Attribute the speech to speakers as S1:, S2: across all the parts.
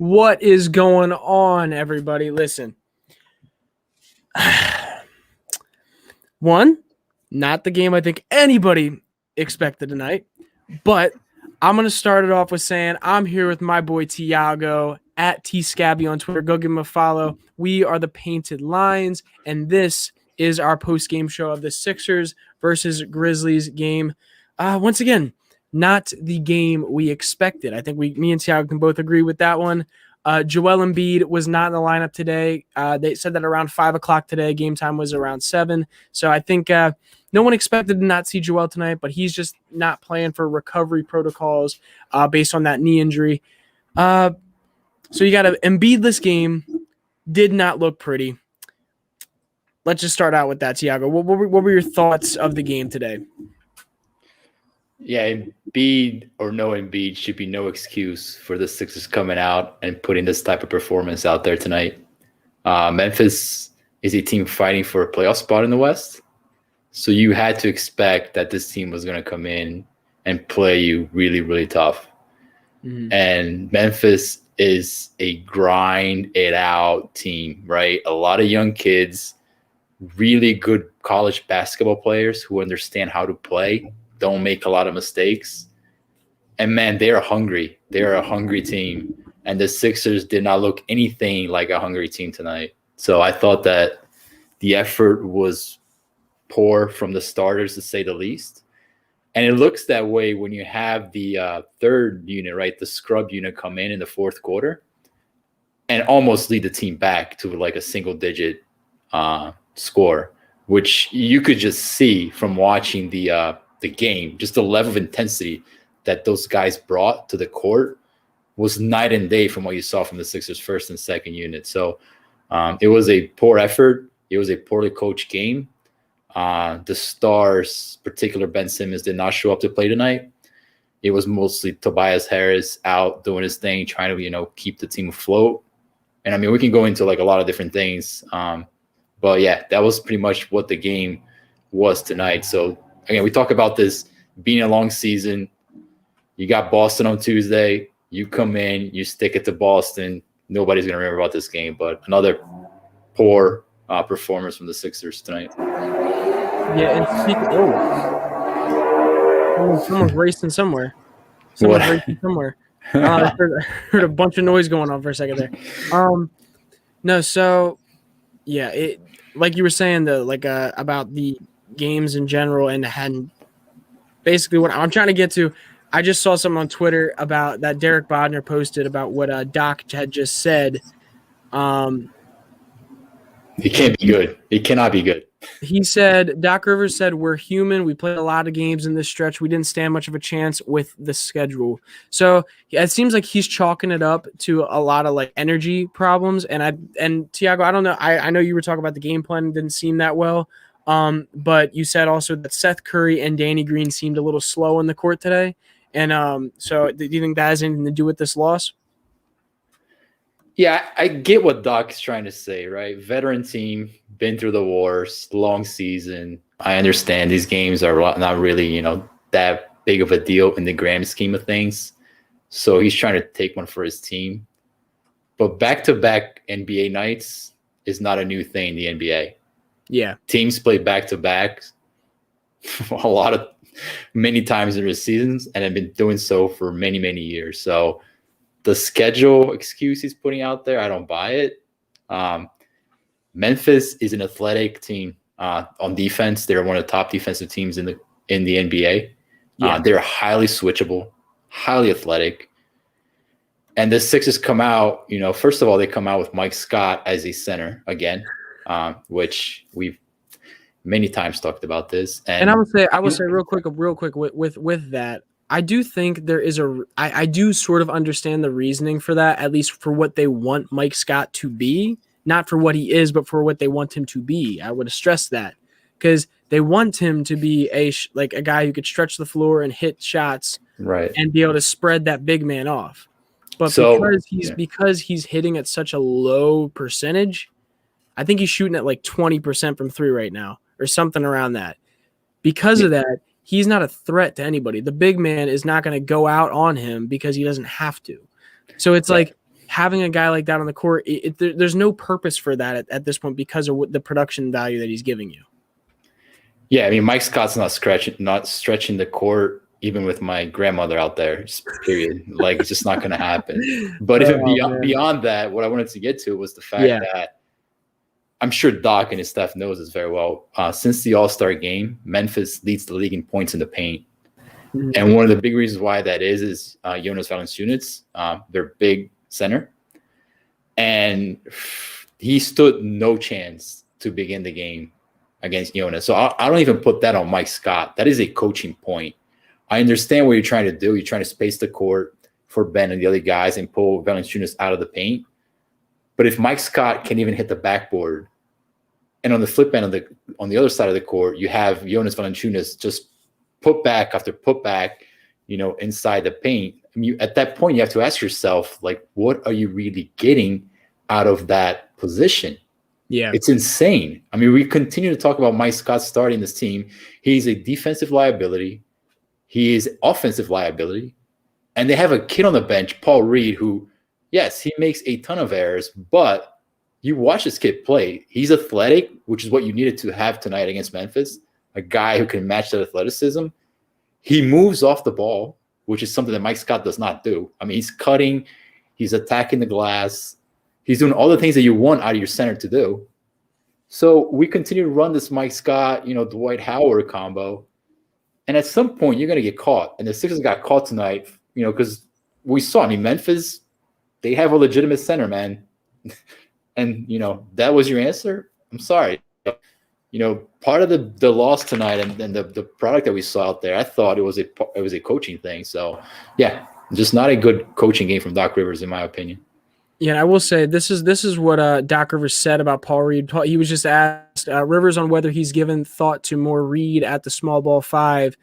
S1: What is going on, everybody? Listen. One, not the game I think anybody expected tonight, but I'm going to start it off with saying I'm here with my boy Tiago at TScabby on Twitter. Go give him a follow. We are the Painted Lions, and this is our post-game show of the Sixers versus Grizzlies game. Once again, not the game we expected. I think me and Tiago can both agree with that one. Joel Embiid was not in the lineup today. They said that around 5 o'clock today. Game time was around 7. So I think no one expected to not see Joel tonight, but he's just not playing for recovery protocols based on that knee injury. So you got an Embiid-less game. Did not look pretty. Let's just start out with that, Tiago. What were your thoughts of the game today?
S2: Yeah, Embiid or no Embiid should be no excuse for the Sixers coming out and putting this type of performance out there tonight. Memphis is a team fighting for a playoff spot in the West, so you had to expect that this team was going to come in and play you really, really tough. Mm-hmm. And Memphis is a grind-it-out team, right? A lot of young kids, really good college basketball players who understand how to play, don't make a lot of mistakes. And, man, they are hungry. They're a hungry team. And the Sixers did not look anything like a hungry team tonight. So I thought that the effort was poor from the starters, to say the least. And it looks that way when you have the third unit, right, the scrub unit come in the fourth quarter and almost lead the team back to like a single-digit score, which you could just see from watching the game, just the level of intensity that those guys brought to the court was night and day from what you saw from the Sixers' first and second unit. So it was a poor effort. It was a poorly coached game. The stars, particular Ben Simmons, did not show up to play tonight. It was mostly Tobias Harris out doing his thing, trying to, keep the team afloat. And I mean, we can go into like a lot of different things. But yeah, that was pretty much what the game was tonight. So again, we talk about this being a long season. You got Boston on Tuesday. You come in, you stick it to Boston. Nobody's going to remember about this game, but another poor performance from the Sixers tonight.
S1: Yeah, and someone's racing somewhere. Racing somewhere. I heard a bunch of noise going on for a second there. No, so yeah, it like you were saying though, like about the games in general, and basically what I'm trying to get to. I just saw something on Twitter about that Derek Bodner posted about what Doc had just said.
S2: It can't be good. It cannot be good.
S1: He said, Doc Rivers said, we're human. We played a lot of games in this stretch. We didn't stand much of a chance with the schedule. So it seems like he's chalking it up to a lot of like energy problems. And Tiago, I don't know. I know you were talking about the game plan didn't seem that well. But you said also that Seth Curry and Danny Green seemed a little slow in the court today. And so do you think that has anything to do with this loss?
S2: Yeah, I get what Doc's trying to say, right? Veteran team, been through the wars, long season. I understand these games are not really, that big of a deal in the grand scheme of things. So he's trying to take one for his team. But back-to-back NBA nights is not a new thing in the NBA.
S1: Yeah.
S2: Teams play back-to-back many times in their seasons and have been doing so for many, many years. So the schedule excuse he's putting out there, I don't buy it. Memphis is an athletic team on defense. They're one of the top defensive teams in the NBA. Yeah. They're highly switchable, highly athletic. And the Sixers come out, first of all, they come out with Mike Scott as a center again, which we've many times talked about this. And I would
S1: say real quick with that. I do think there is I do sort of understand the reasoning for that, at least for what they want Mike Scott to be, not for what he is, but for what they want him to be. I would stress that because they want him to be a guy who could stretch the floor and hit shots,
S2: right,
S1: and be able to spread that big man off. But because he's hitting at such a low percentage, I think he's shooting at like 20% from three right now or something around that. Because of that, he's not a threat to anybody. The big man is not going to go out on him because he doesn't have to. So it's like, having a guy like that on the court, there's no purpose for that at this point because of the production value that he's giving you.
S2: Yeah, I mean, Mike Scott's not stretching the court, even with my grandmother out there, just period. Like, it's just not going to happen. But beyond that, what I wanted to get to was the fact that I'm sure Doc and his staff knows this very well. Since the All-Star game, Memphis leads the league in points in the paint. Mm-hmm. And one of the big reasons why that is Jonas Valanciunas, their big center. And he stood no chance to begin the game against Jonas. So I don't even put that on Mike Scott. That is a coaching point. I understand what you're trying to do. You're trying to space the court for Ben and the other guys and pull Valanciunas out of the paint. But if Mike Scott can even hit the backboard, and on the flip end on the other side of the court, you have Jonas Valanciunas just put back after put back, inside the paint. I mean, at that point, you have to ask yourself, like, what are you really getting out of that position? Yeah, it's insane. I mean, we continue to talk about Mike Scott starting this team. He's a defensive liability. He is offensive liability. And they have a kid on the bench, Paul Reed, who, yes, he makes a ton of errors, but you watch this kid play. He's athletic, which is what you needed to have tonight against Memphis, a guy who can match that athleticism. He moves off the ball, which is something that Mike Scott does not do. I mean, he's cutting, he's attacking the glass. He's doing all the things that you want out of your center to do. So we continue to run this Mike Scott, Dwight Howard combo. And at some point, you're going to get caught. And the Sixers got caught tonight, because we saw, I mean, Memphis, they have a legitimate center, man. And, that was your answer? I'm sorry. Part of the loss tonight and the product that we saw out there, I thought it was a coaching thing. So, yeah, just not a good coaching game from Doc Rivers, in my opinion.
S1: Yeah, and I will say this is what Doc Rivers said about Paul Reed. He was just asked Rivers on whether he's given thought to more Reed at the small ball 5.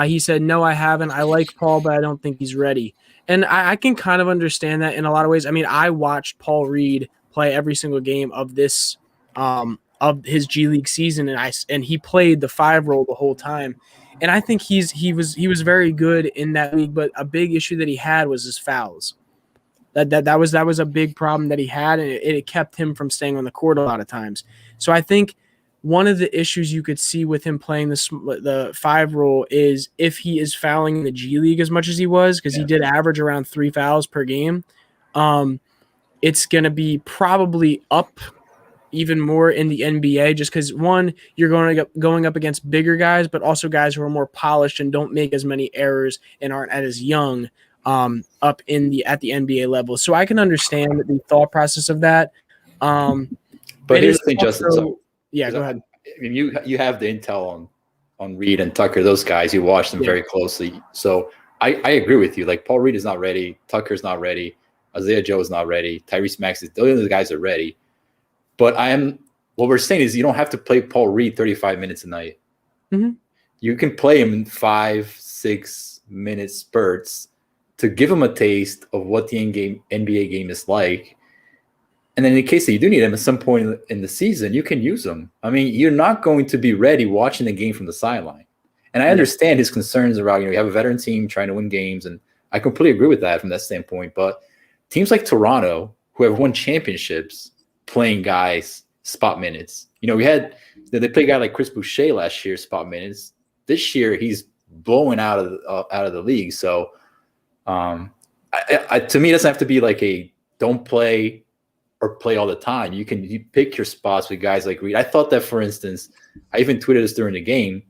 S1: He said, "No, I haven't. I like Paul, but I don't think he's ready." And I can kind of understand that in a lot of ways. I mean, I watched Paul Reed play every single game of this of his G League season, and he played the 5 role the whole time. And I think he was very good in that league. But a big issue that he had was his fouls. That was a big problem that he had, and it kept him from staying on the court a lot of times. So I think one of the issues you could see with him playing the 5 role is if he is fouling in the G League as much as he was, because he did average around 3 fouls per game. It's going to be probably up even more in the NBA, just because, one, you're going up against bigger guys, but also guys who are more polished and don't make as many errors and aren't as young. Up at the NBA level. So I can understand the thought process of that.
S2: But here's the thing, Justin. So,
S1: yeah, go ahead.
S2: I mean, you have the intel on Reed and Tucker, those guys. You watch them very closely. So I agree with you. Like, Paul Reed is not ready. Tucker's not ready. Isaiah Joe is not ready. Tyrese Maxey, those of the guys are ready. But what we're saying is you don't have to play Paul Reed 35 minutes a night. Mm-hmm. You can play him in 5-6 minute spurts to give him a taste of what the NBA game is like. And then in case that you do need him at some point in the season, you can use him. I mean, you're not going to be ready watching the game from the sideline. And I understand his concerns around, you have a veteran team trying to win games, and I completely agree with that from that standpoint. But teams like Toronto, who have won championships, playing guys spot minutes. They played a guy like Chris Boucher last year, spot minutes. This year, he's blowing out of the league. So, to me, it doesn't have to be like a don't play or play all the time. You pick your spots with guys like Reed. I thought that, for instance, I even tweeted this during the game.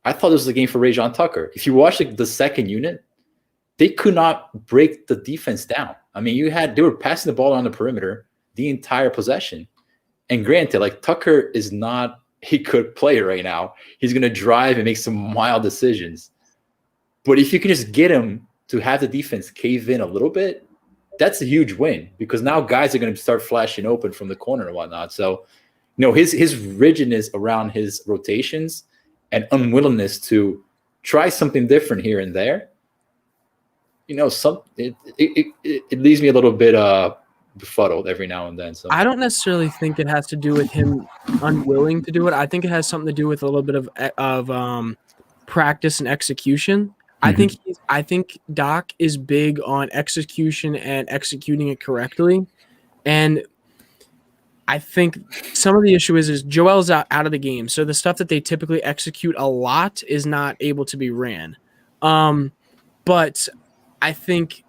S2: I thought this was a game for Rajon Tucker. If you watch the second unit, they could not break the defense down. I mean, they were passing the ball on the perimeter the entire possession. And granted, like, Tucker is not a good player right now. He's going to drive and make some wild decisions. But if you can just get him to have the defense cave in a little bit, that's a huge win, because now guys are going to start flashing open from the corner and whatnot. So, his rigidness around his rotations and unwillingness to try something different here and there, it leaves me a little bit befuddled every now and then. So
S1: I don't necessarily think it has to do with him unwilling to do it. I think it has something to do with a little bit of practice and execution. I think Doc is big on execution and executing it correctly. And I think some of the issue is Joel's out of the game. So the stuff that they typically execute a lot is not able to be ran. But I think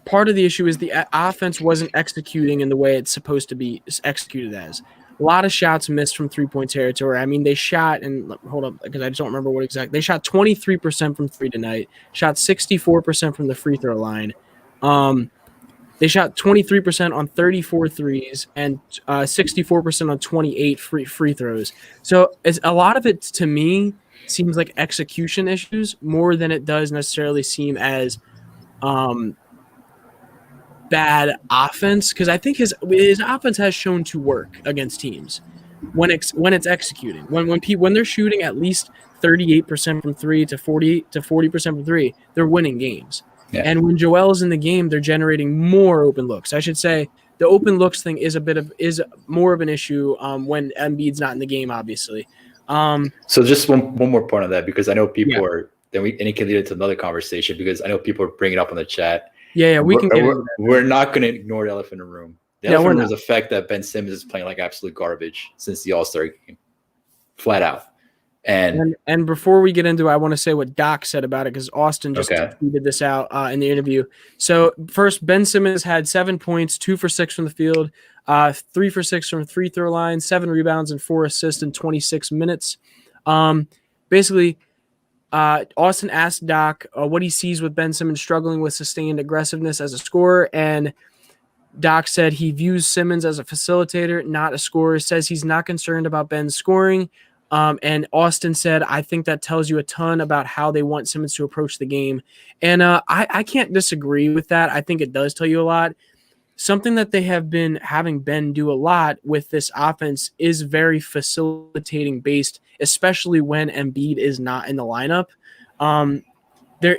S1: part of the issue is the offense wasn't executing in the way it's supposed to be executed as. A lot of shots missed from three-point territory. I mean, they shot, and hold up, because I just don't remember what exactly. They shot 23% from three tonight, shot 64% from the free throw line. They shot 23% on 34 threes and 64% on 28 free throws. So a lot of it, to me, seems like execution issues more than it does necessarily seem as bad offense, because I think his offense has shown to work against teams when it's executing. When they're shooting at least 38% from three to 40% from three, they're winning games. Yeah. And when Joel's in the game, they're generating more open looks. I should say the open looks thing is more of an issue when Embiid's not in the game, obviously.
S2: So just one more point on that, because I know people are. And it can lead into another conversation, because I know people are bringing it up on the chat.
S1: Yeah, we can get into that.
S2: We're not going to ignore the elephant in the room. The elephant in the room is the fact that Ben Simmons is playing like absolute garbage since the All-Star game, flat out.
S1: And before we get into it, I want to say what Doc said about it, because Austin just tweeted this out in the interview. So first, Ben Simmons had 7 points, 2 for 6 from the field, 3 for 6 from the free throw line, 7 rebounds and 4 assists in 26 minutes. Basically, Austin asked Doc what he sees with Ben Simmons struggling with sustained aggressiveness as a scorer, and Doc said he views Simmons as a facilitator, not a scorer. Says he's not concerned about Ben's scoring. And Austin said, I think that tells you a ton about how they want Simmons to approach the game. And I can't disagree with that. I think it does tell you a lot. Something that they have been having Ben do a lot with this offense is very facilitating based, especially when Embiid is not in the lineup.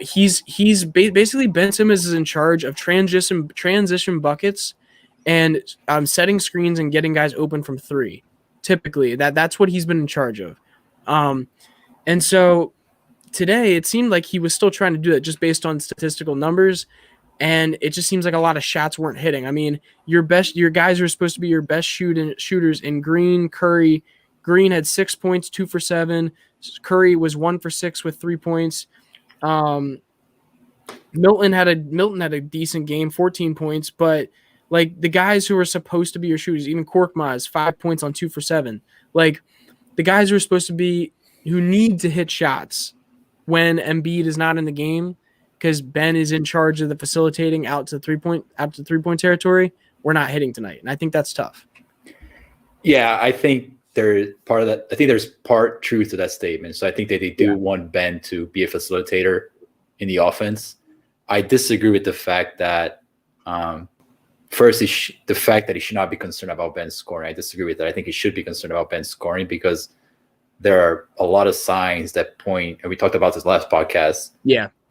S1: He's basically Ben Simmons is in charge of transition buckets and setting screens and getting guys open from three. Typically, that's what he's been in charge of. And so today it seemed like he was still trying to do that just based on statistical numbers. And it just seems like a lot of shots weren't hitting. I mean, your guys are supposed to be your best shooters in Green, Curry. Green had 6 points, 2 for 7. Curry was 1 for 6 with 3 points. Milton had a decent game, 14 points, but like the guys who were supposed to be your shooters, even Korkmaz, 5 points on 2 for 7. Like the guys who are supposed to be, who need to hit shots when Embiid is not in the game, because Ben is in charge of the facilitating out to three-point territory, we're not hitting tonight. And I think that's tough.
S2: Yeah, I think there's part of that. I think there's part truth to that statement. So I think that they do want Ben to be a facilitator in the offense. I disagree with the fact that first, the fact that he should not be concerned about Ben scoring. I disagree with that. I think he should be concerned about Ben scoring, because there are a lot of signs that point, and we talked about this last podcast,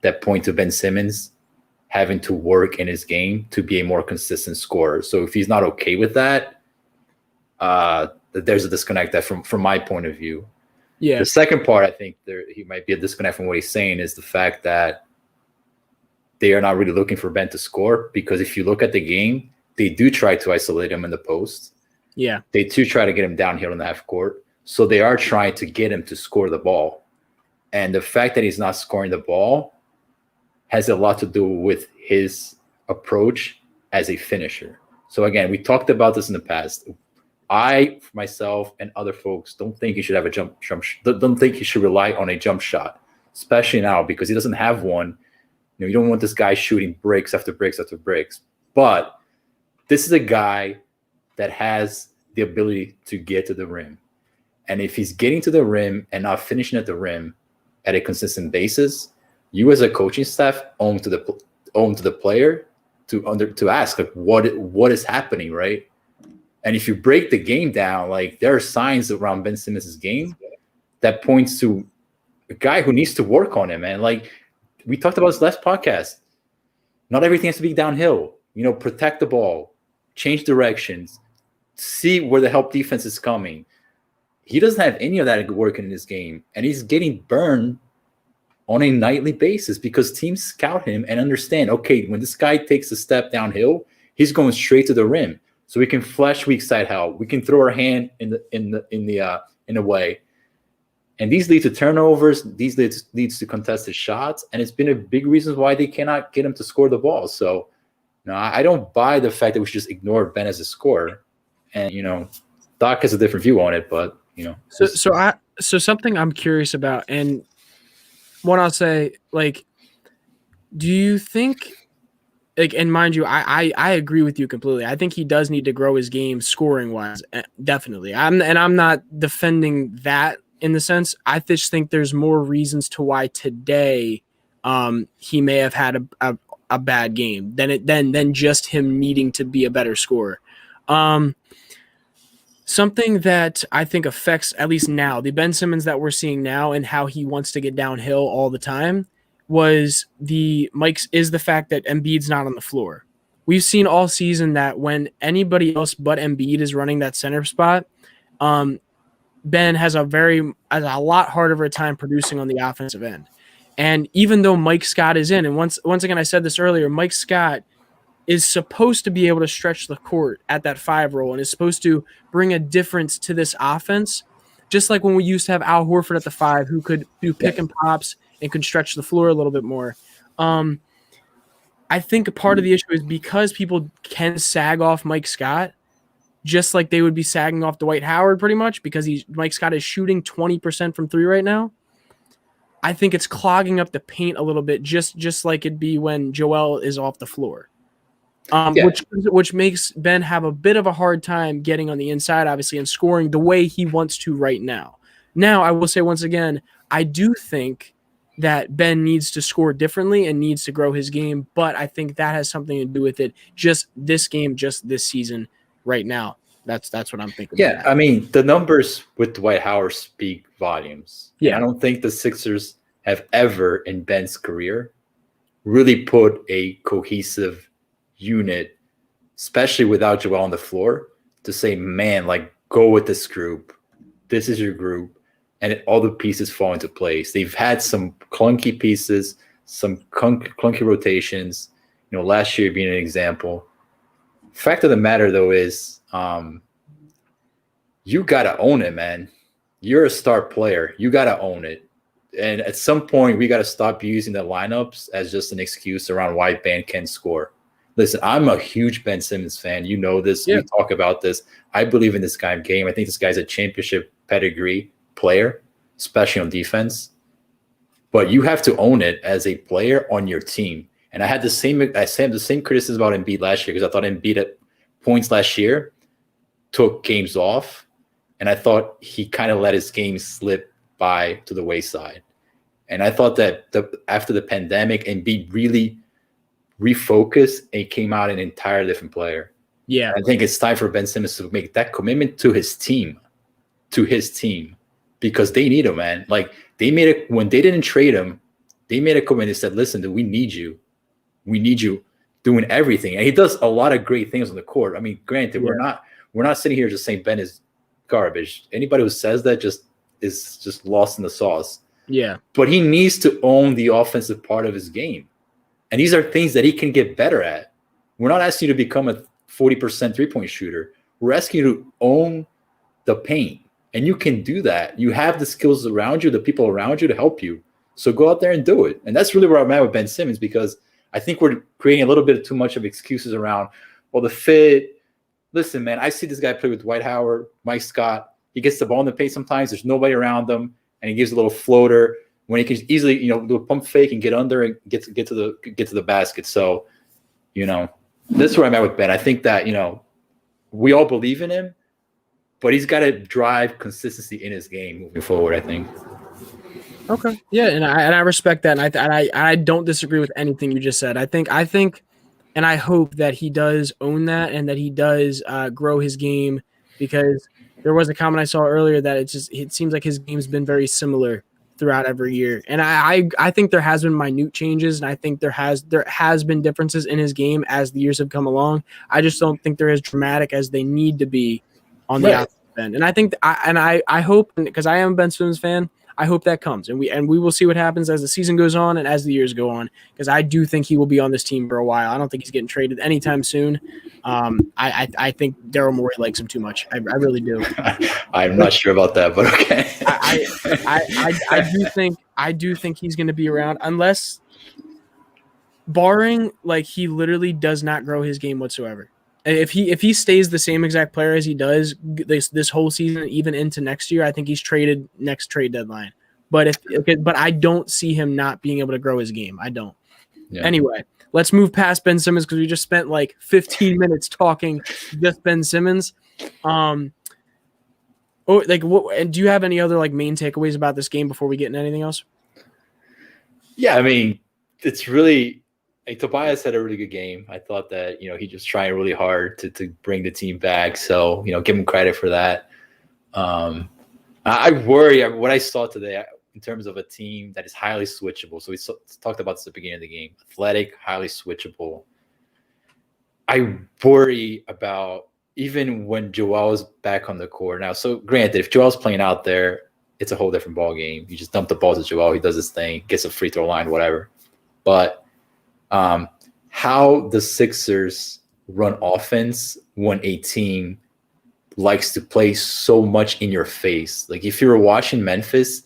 S2: that point to Ben Simmons having to work in his game to be a more consistent scorer. So if he's not okay with that, there's a disconnect that from my point of view. Yeah. The second part, I think he might be a disconnect from what he's saying, is the fact that they are not really looking for Ben to score, because if you look at the game, they do try to isolate him in the post. Yeah. They do try to get him downhill in the half court. So they are trying to get him to score the ball. And the fact that he's not scoring the ball has a lot to do with his approach as a finisher. So again, we talked about this in the past. I, myself, and other folks don't think he should have a don't think he should rely on a jump shot, especially now, because he doesn't have one. You don't want this guy shooting breaks after breaks after breaks. But this is a guy that has the ability to get to the rim. And if he's getting to the rim and not finishing at the rim at a consistent basis, you as a coaching staff owe to the player to ask, like, what is happening, right? And if you break the game down, like, there are signs around Ben Simmons' game that points to a guy who needs to work on him, man. Like, we talked about this last podcast. Not everything has to be downhill. Protect the ball, change directions, see where the help defense is coming. He doesn't have any of that working in his game, and he's getting burned on a nightly basis because teams scout him and understand, okay, when this guy takes a step downhill, he's going straight to the rim. So we can flash weak side help. We can throw our hand in the way. And these lead to turnovers. These leads to contested shots. And it's been a big reason why they cannot get him to score the ball. So no, I don't buy the fact that we should just ignore Ben as a scorer. And, Doc has a different view on it, but,
S1: So something I'm curious about, and what I'll say, like, do you think, like, and mind you, I agree with you completely. I think he does need to grow his game scoring wise, definitely. I'm not defending that in the sense. I just think there's more reasons to why today he may have had a bad game than just him needing to be a better scorer. Something that I think affects, at least now, the Ben Simmons that we're seeing now and how he wants to get downhill all the time is the fact that Embiid's not on the floor. We've seen all season that when anybody else but Embiid is running that center spot, Ben has a lot harder of a time producing on the offensive end. And even though Mike Scott is in, and once again, I said this earlier, Mike Scott is supposed to be able to stretch the court at that 5 role and is supposed to bring a difference to this offense, just like when we used to have Al Horford at the 5 who could do pick and pops and could stretch the floor a little bit more. I think part of the issue is because people can sag off Mike Scott, just like they would be sagging off Dwight Howard pretty much because Mike Scott is shooting 20% from 3 right now. I think it's clogging up the paint a little bit, just like it'd be when Joel is off the floor. Which makes Ben have a bit of a hard time getting on the inside, obviously, and scoring the way he wants to right now. Now, I will say once again, I do think that Ben needs to score differently and needs to grow his game, but I think that has something to do with it. Just this game, just this season, right now. That's what I'm thinking.
S2: Yeah, I mean, the numbers with Dwight Howard speak volumes.
S1: Yeah,
S2: I don't think the Sixers have ever in Ben's career really put a cohesive unit, especially without Joel on the floor, to say, man, like, go with this group. This is your group. And all the pieces fall into place. They've had some clunky pieces, some clunky rotations, last year being an example. Fact of the matter, though, is you got to own it, man. You're a star player. You got to own it. And at some point, we got to stop using the lineups as just an excuse around why Ben can score. Listen, I'm a huge Ben Simmons fan. You know this. Yeah. We talk about this. I believe in this guy game. I think this guy's a championship pedigree player, especially on defense. But you have to own it as a player on your team. And I had the same criticism about Embiid last year because I thought Embiid at points last year took games off, and I thought he kind of let his game slip by to the wayside. And I thought that after the pandemic, Embiid really refocused and came out an entirely different player.
S1: Yeah,
S2: I think it's time for Ben Simmons to make that commitment to his team, because they need him, man. Like when they didn't trade him, they made a commitment. They said, "Listen, dude, we need you. We need you doing everything." And he does a lot of great things on the court. I mean, granted, we're not sitting here just saying Ben is garbage. Anybody who says that is just lost in the sauce.
S1: Yeah.
S2: But he needs to own the offensive part of his game. And these are things that he can get better at. We're not asking you to become a 40% three-point shooter. We're asking you to own the paint. And you can do that. You have the skills around you, the people around you to help you. So go out there and do it. And that's really where I'm at with Ben Simmons, because I think we're creating a little bit too much of excuses around, well, the fit. Listen, man, I see this guy play with Dwight Howard, Mike Scott. He gets the ball in the paint sometimes. There's nobody around him, and he gives a little floater when he can easily, do a pump fake and get under and get to the basket. So, this is where I'm at with Ben. I think that, we all believe in him, but he's got to drive consistency in his game moving forward, I think.
S1: Okay. Yeah, and I respect that, and I don't disagree with anything you just said. I think, and I hope that he does own that and that he does grow his game, because there was a comment I saw earlier that it seems like his game's been very similar throughout every year, and I think there has been minute changes, and I think there has been differences in his game as the years have come along. I just don't think they're as dramatic as they need to be on the outside end. And I think I hope, because I am a Ben Simmons fan, I hope that comes, and we will see what happens as the season goes on and as the years go on, because I do think he will be on this team for a while. I don't think he's getting traded anytime soon. I think Daryl Morey likes him too much. I really do.
S2: I'm not sure about that, but okay.
S1: I do think he's going to be around, unless, barring like he literally does not grow his game whatsoever. If he stays the same exact player as he does this whole season, even into next year, I think he's traded next trade deadline. But I don't see him not being able to grow his game. I don't. Yeah. Anyway, let's move past Ben Simmons, because we just spent like 15 minutes talking just Ben Simmons. And do you have any other like main takeaways about this game before we get into anything else?
S2: Yeah, I mean, it's really. Tobias had a really good game. I thought that, he just trying really hard to bring the team back. So, give him credit for that. I worry what I saw today in terms of a team that is highly switchable. So we talked about this at the beginning of the game. Athletic, highly switchable. I worry about even when Joel's back on the court. Now, so granted, if Joel's playing out there, it's a whole different ball game. You just dump the ball to Joel. He does his thing, gets a free throw line, whatever. But how the Sixers run offense when a team likes to play so much in your face. Like if you were watching Memphis,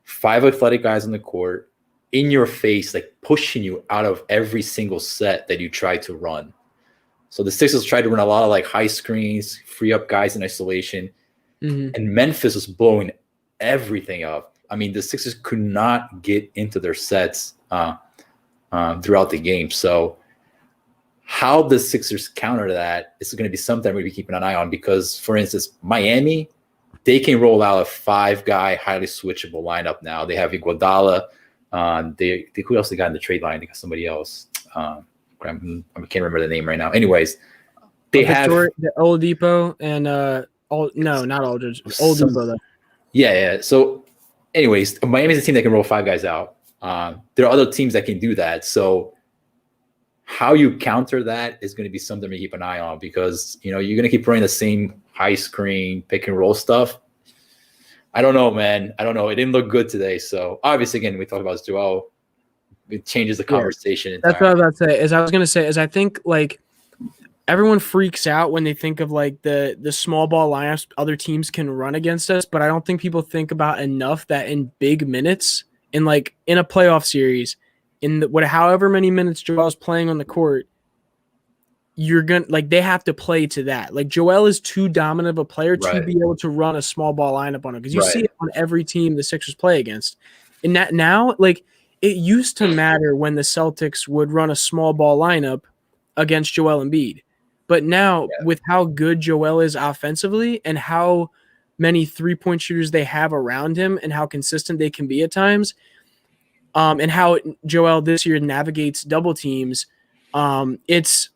S2: 5 athletic guys on the court, in your face, like pushing you out of every single set that you try to run. So the Sixers tried to run a lot of like high screens, free up guys in isolation, and Memphis was blowing everything up. I mean, the Sixers could not get into their sets throughout the game. So how the Sixers counter that is going to be something we'll be keeping an eye on, because, for instance, Miami, they can roll out a 5-guy highly switchable lineup now. They have Iguodala. Who else they got in the trade line? They got somebody else. I can't remember the name right now. Anyways, they have
S1: Oladipo and not Aldridge. Oladipo though.
S2: Yeah. So, anyways, Miami's a team that can roll 5 guys out. There are other teams that can do that. So how you counter that is going to be something to keep an eye on, because, you're going to keep running the same high screen pick and roll stuff. I don't know, man. I don't know. It didn't look good today. So obviously, again, we talked about Joel. It changes the conversation.
S1: Yeah, that's what I was about to say. I think like everyone freaks out when they think of like the small ball lineups other teams can run against us, but I don't think people think about enough that in big minutes, in a playoff series, however many minutes Joel's playing on the court, you're gonna they have to play to that. Like Joel is too dominant of a player to be able to run a small ball lineup on him, because you see it on every team the Sixers play against. And that now, like, it used to matter when the Celtics would run a small ball lineup against Joel Embiid, but now with how good Joel is offensively and how many 3-point shooters they have around him and how consistent they can be at times, and how Joel this year navigates double teams, it's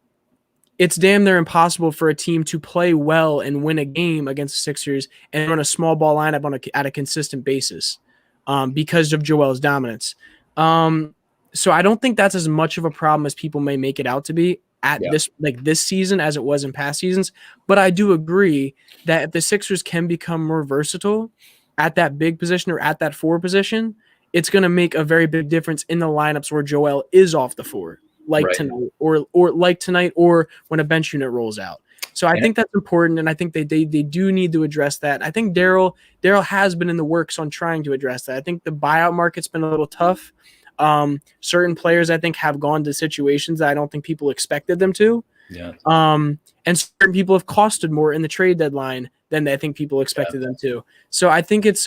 S1: damn near impossible for a team to play well and win a game against the Sixers and run a small ball lineup at a consistent basis, because of Joel's dominance. So I don't think that's as much of a problem as people may make it out to be at this season as it was in past seasons. But I do agree that if the Sixers can become more versatile at that big position or at that 4 position, it's going to make a very big difference in the lineups where Joel is off the 4, tonight, or like tonight, or when a bench unit rolls out. So I think that's important, and I think they do need to address that. I think Daryl has been in the works on trying to address that. I think the buyout market's been a little tough. Certain players, I think, have gone to situations that I don't think people expected them to. Yeah. And certain people have costed more in the trade deadline than I think people expected them to. So I think it's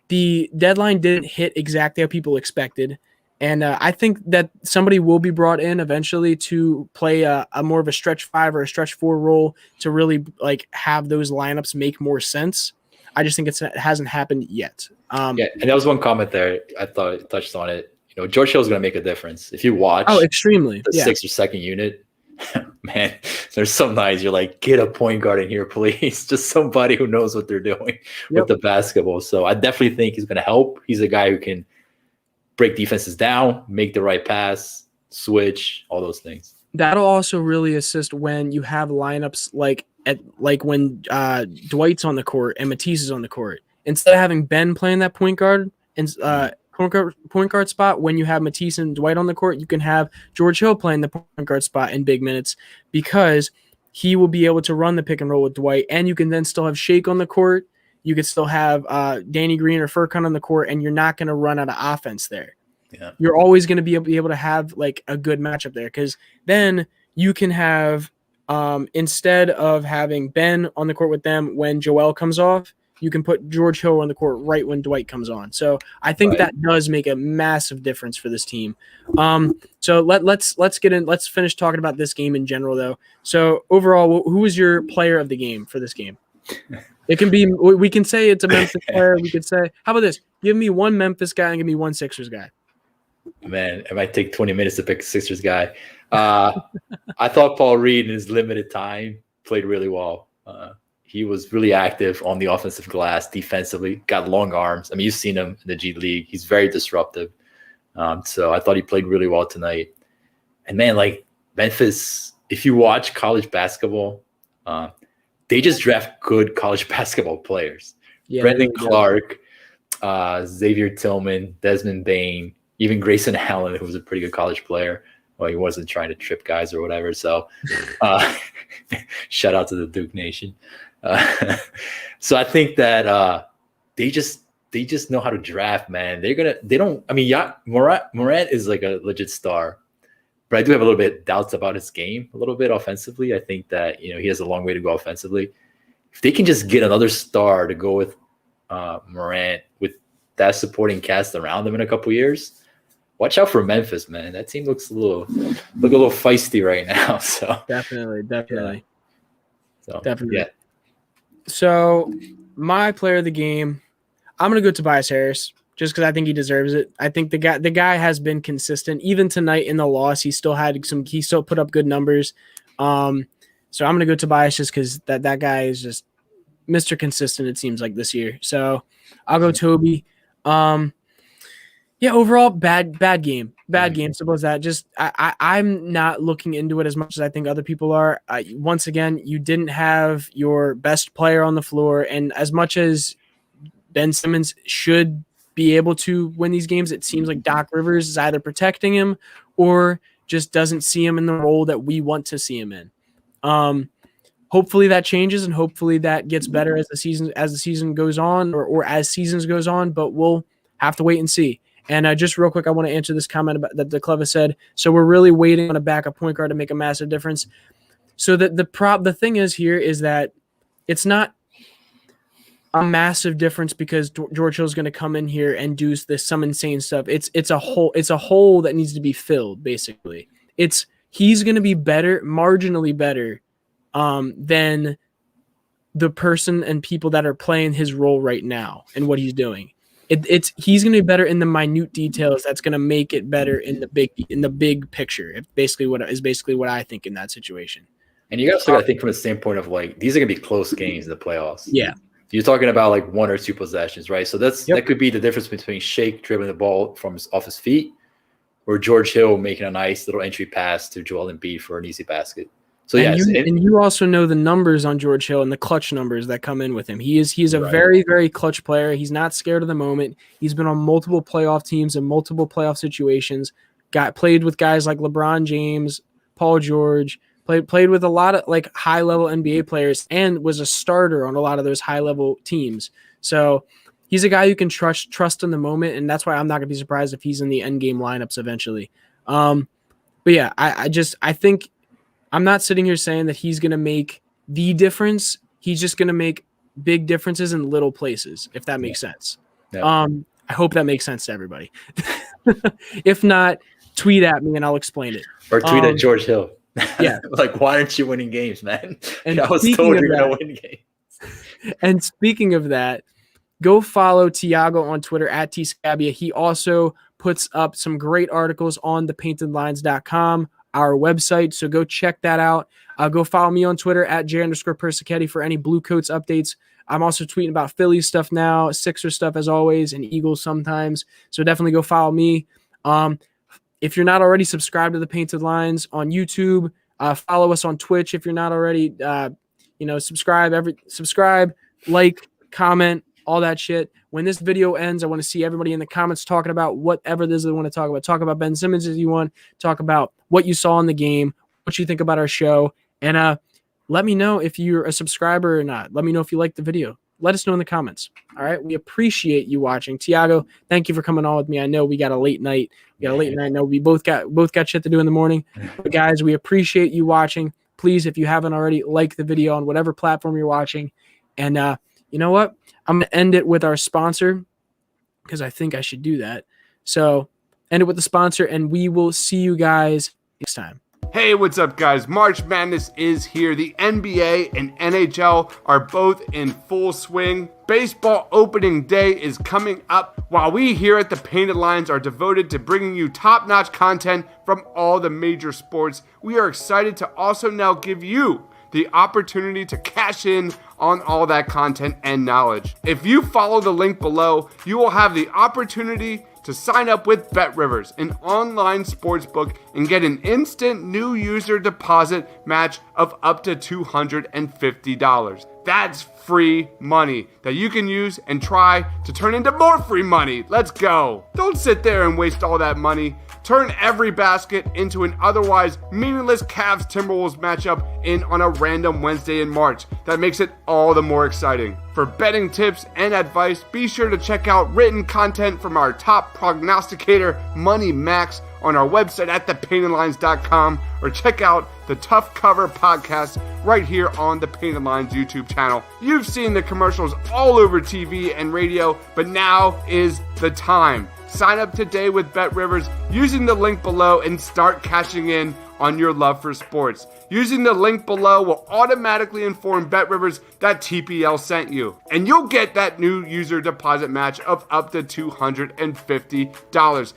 S1: the deadline didn't hit exactly how people expected. And I think that somebody will be brought in eventually to play a more of a stretch 5 or a stretch 4 role to really have those lineups make more sense. I just think it hasn't happened yet.
S2: And that was one comment there. I thought it touched on it. George Hill's going to make a difference. If you watch
S1: extremely
S2: the 6th or 2nd unit, man, there's some nights you're like, get a point guard in here, please. Just somebody who knows what they're doing with the basketball. So I definitely think he's going to help. He's a guy who can break defenses down, make the right pass, switch, all those things.
S1: That'll also really assist when you have lineups like when Dwight's on the court and Matisse is on the court. instead of having Ben playing that point guard and point guard spot, when you have Matisse and Dwight on the court, you can have George Hill playing the point guard spot in big minutes because he will be able to run the pick and roll with Dwight, and you can then still have Shake on the court. You could still have Danny Green or Furkan on the court, and you're not going to run out of offense there.
S2: Yeah.
S1: You're always going to be able to have like a good matchup there because then you can have instead of having Ben on the court with them when Joel comes off, you can put George Hill on the court right when Dwight comes on. So I think that does make a massive difference for this team. So let's get in. Let's finish talking about this game in general, though. So overall, who was your player of the game for this game? It can be. We can say it's a Memphis player. We could say, how about this? Give me one Memphis guy and give me one Sixers guy.
S2: Man, it might take 20 minutes to pick a Sixers guy. I thought Paul Reed in his limited time played really well. He was really active on the offensive glass, defensively, got long arms. I mean, you've seen him in the G League. He's very disruptive. So I thought he played really well tonight. And man, like Memphis, if you watch college basketball, they just draft good college basketball players. Yeah, Brendan Clark, Xavier Tillman, Desmond Bain, even Grayson Allen, who was a pretty good college player. Well, he wasn't trying to trip guys or whatever. So shout out to the Duke Nation. So I think that they just know how to draft, man. Morant is like a legit star, but I do have a little bit doubts about his game, a little bit offensively. I think that, he has a long way to go offensively. If they can just get another star to go with Morant with that supporting cast around them in a couple years, watch out for Memphis, man. That team looks a little feisty right now. So
S1: definitely.
S2: So
S1: definitely.
S2: Yeah.
S1: So my player of the game, I'm gonna go Tobias Harris just because I think he deserves it. I think the guy has been consistent. Even tonight in the loss, he still put up good numbers. So I'm gonna go Tobias just because that guy is just Mr. Consistent, it seems like this year. So I'll go Toby. Yeah, overall, bad game. Bad game. Simple as that. Just I'm not looking into it as much as I think other people are. Once again, you didn't have your best player on the floor, and as much as Ben Simmons should be able to win these games, it seems like Doc Rivers is either protecting him or just doesn't see him in the role that we want to see him in. Hopefully that changes, and hopefully that gets better as the season goes on, or as seasons goes on. But we'll have to wait and see. And just real quick, I want to answer this comment that the Cleva said. So we're really waiting on a backup point guard to make a massive difference. So the thing is here is that it's not a massive difference because George Hill is going to come in here and do some insane stuff. It's a hole that needs to be filled. Basically, he's going to be better, marginally better, than the person and people that are playing his role right now and what he's doing. He's going to be better in the minute details. That's going to make it better in the big picture. It's basically what I think in that situation.
S2: And you got to think from the standpoint of like these are going to be close games in the playoffs.
S1: Yeah,
S2: you're talking about like one or two possessions, right? So that could be the difference between Shake dribbling the ball off his feet, or George Hill making a nice little entry pass to Joel Embiid for an easy basket. So
S1: and you also know the numbers on George Hill and the clutch numbers that come in with him. He's a very, very clutch player. He's not scared of the moment. He's been on multiple playoff teams and multiple playoff situations. Played with guys like LeBron James, Paul George. Played with a lot of like high level NBA players and was a starter on a lot of those high level teams. So he's a guy you can trust in the moment, and that's why I'm not gonna be surprised if he's in the end game lineups eventually. But yeah, I think. I'm not sitting here saying that he's going to make the difference. He's just going to make big differences in little places, if that makes sense. Yeah. I hope that makes sense to everybody. If not, tweet at me and I'll explain it.
S2: Or tweet at George Hill.
S1: Yeah.
S2: Like, why aren't you winning games, man?
S1: And
S2: I was told you're going to win games.
S1: And speaking of that, go follow Tiago on Twitter at tscabia. He also puts up some great articles on thepaintedlines.com. our website, so go check that out. Go follow me on Twitter at j_Persichetti for any Blue Coats updates. I'm also tweeting about Phillies stuff now, Sixers stuff as always, and Eagles sometimes. So definitely go follow me. If you're not already subscribed to the Painted Lines on YouTube, follow us on Twitch. If you're not already, subscribe, like, comment, all that shit. When this video ends, I want to see everybody in the comments talking about whatever it is they want to talk about. Talk about Ben Simmons if you want. Talk about what you saw in the game, what you think about our show, and let me know if you're a subscriber or not. Let me know if you like the video. Let us know in the comments. All right. We appreciate you watching. Tiago, thank you for coming on with me. I know we got a late night. No, we both got shit to do in the morning. But guys, we appreciate you watching. Please, if you haven't already, like the video on whatever platform you're watching. And you know what? I'm going to end it with our sponsor because I think I should do that. So end it with the sponsor, and we will see you guys next time.
S3: Hey, what's up, guys? March Madness is here. The NBA and NHL are both in full swing. Baseball opening day is coming up, while we here at the Painted Lines are devoted to bringing you top-notch content from all the major sports. We are excited to also now give you the opportunity to cash in on all that content and knowledge. If you follow the link below, you will have the opportunity to sign up with BetRivers, an online sportsbook, and get an instant new user deposit match of up to $250. That's free money that you can use and try to turn into more free money. Let's go. Don't sit there and waste all that money. Turn every basket into an otherwise meaningless Cavs-Timberwolves matchup in on a random Wednesday in March. That makes it all the more exciting. For betting tips and advice, be sure to check out written content from our top prognosticator, Money Max, on our website at thepaintedlines.com, or check out the Tough Cover podcast right here on the Painted Lines YouTube channel. You've seen the commercials all over TV and radio, but now is the time. Sign up today with BetRivers using the link below and start cashing in on your love for sports. Using the link below will automatically inform BetRivers that TPL sent you, and you'll get that new user deposit match of up to $250.